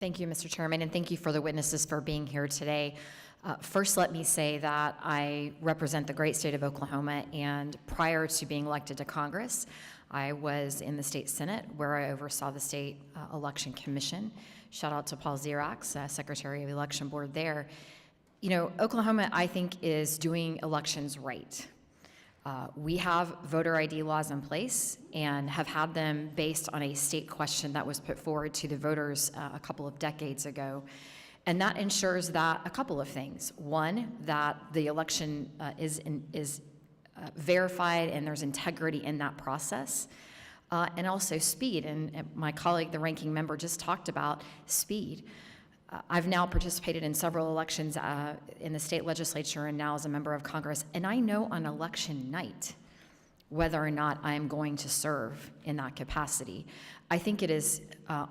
Thank you, Mr. Chairman, and thank you for the witnesses for being here today. First, let me say that I represent the great state of Oklahoma, and prior to being elected to Congress, I was in the state Senate where I oversaw the state election commission. Shout out to Paul Xerox, Secretary of the Election Board there. You know, Oklahoma, I think, is doing elections right. We have voter ID laws in place and have had them based on a state question that was put forward to the voters a couple of decades ago. And that ensures that a couple of things. One, that the election is verified and there's integrity in that process. And also speed, and my colleague, the ranking member, just talked about speed. I've now participated in several elections in the state legislature and now as a member of Congress, and I know on election night whether or not I am going to serve in that capacity. I think it is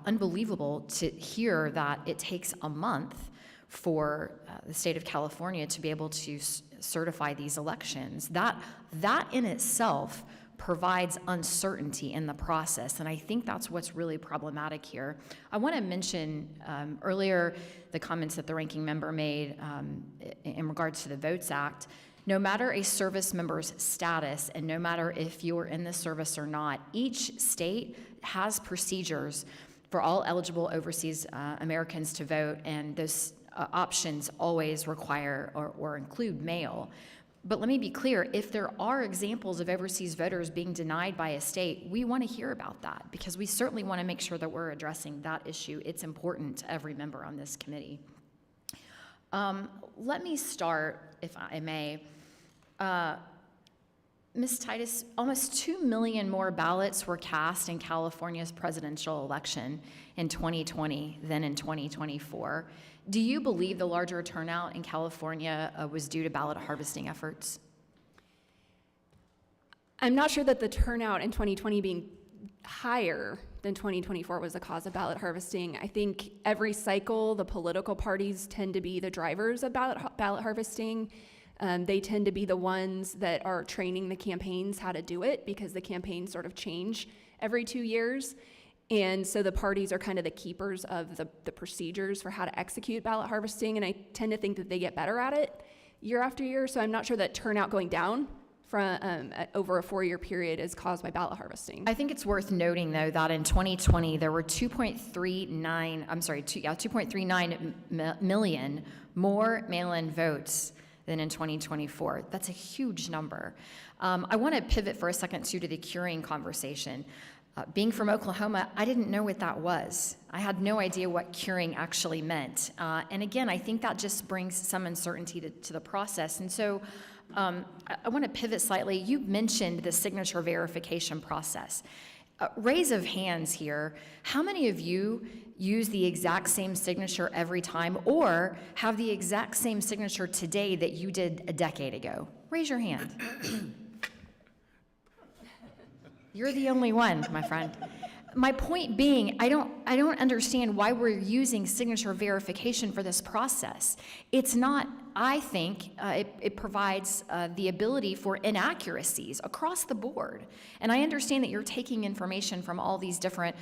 unbelievable to hear that it takes a month for the state of California to be able to certify these elections. That in itself provides uncertainty in the process, and I think that's what's really problematic here. I want to mention earlier the comments that the ranking member made in regards to the Votes Act. No matter a service member's status, and no matter if you're in the service or not, each state has procedures for all eligible overseas Americans to vote, and those options always require or include mail. But let me be clear, if there are examples of overseas voters being denied by a state, we want to hear about that because we certainly want to make sure that we're addressing that issue. It's important to every member on this committee. Let me start, if I may. Ms. Titus, almost 2 million more ballots were cast in California's presidential election in 2020 than in 2024. Do you believe the larger turnout in California was due to ballot harvesting efforts? I'm not sure that the turnout in 2020 being higher than 2024 was the cause of ballot harvesting. I think every cycle, the political parties tend to be the drivers of ballot harvesting. They tend to be the ones that are training the campaigns how to do it because the campaigns sort of change every 2 years. And so the parties are kind of the keepers of the procedures for how to execute ballot harvesting, and I tend to think that they get better at it year after year, so I'm not sure that turnout going down from over a 4-year period is caused by ballot harvesting. I think it's worth noting, though, that in 2020 there were 2.39 million more mail-in votes than in 2024. That's a huge number. I want to pivot for a second, too, to the curing conversation. Being from Oklahoma, I didn't know what that was. I had no idea what curing actually meant. And again, I think that just brings some uncertainty to the process. And so I want to pivot slightly. You mentioned the signature verification process. Raise of hands here. How many of you use the exact same signature every time or have the exact same signature today that you did a decade ago? Raise your hand. You're the only one, my friend. My point being, I don't understand why we're using signature verification for this process. It's not, I think, it provides the ability for inaccuracies across the board. And I understand that you're taking information from all these different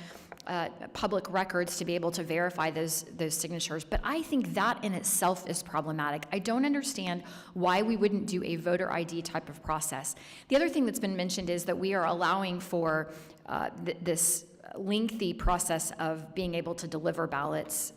public records to be able to verify those signatures, but I think that in itself is problematic. I don't understand why we wouldn't do a voter ID type of process. The other thing that's been mentioned is that we are allowing for this lengthy process of being able to deliver ballots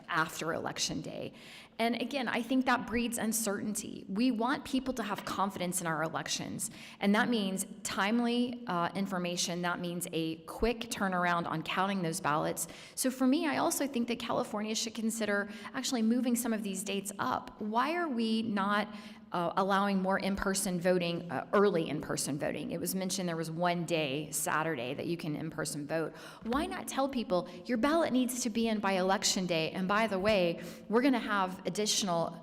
after Election Day. And again, I think that breeds uncertainty. We want people to have confidence in our elections, and that means timely information. That means a quick turnaround on counting those ballots. So for me, I also think that California should consider actually moving some of these dates up. Why are we not allowing more in-person voting, early in-person voting? It was mentioned there was one day, Saturday, that you can in-person vote. Why not tell people your ballot needs to be in by Election Day, and by the way, we're going to have additional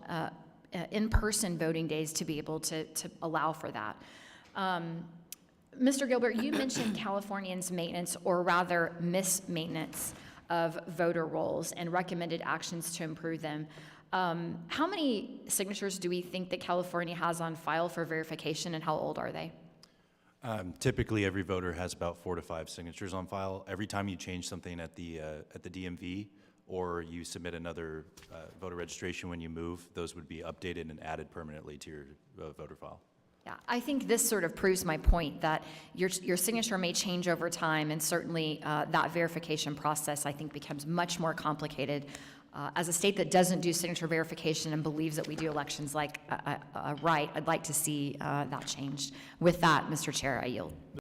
in-person voting days to be able to allow for that. Mr. Gilbert, you mentioned Californians' maintenance, or rather mismaintenance, of voter rolls and recommended actions to improve them. How many signatures do we think that California has on file for verification, and how old are they? Typically, every voter has about 4 to 5 signatures on file. Every time you change something at the DMV or you submit another voter registration when you move, those would be updated and added permanently to your voter file. Yeah, I think this sort of proves my point that your signature may change over time, and certainly that verification process, I think, becomes much more complicated. As a state that doesn't do signature verification and believes that we do elections like right, I'd like to see that changed. With that, Mr. Chair, I yield.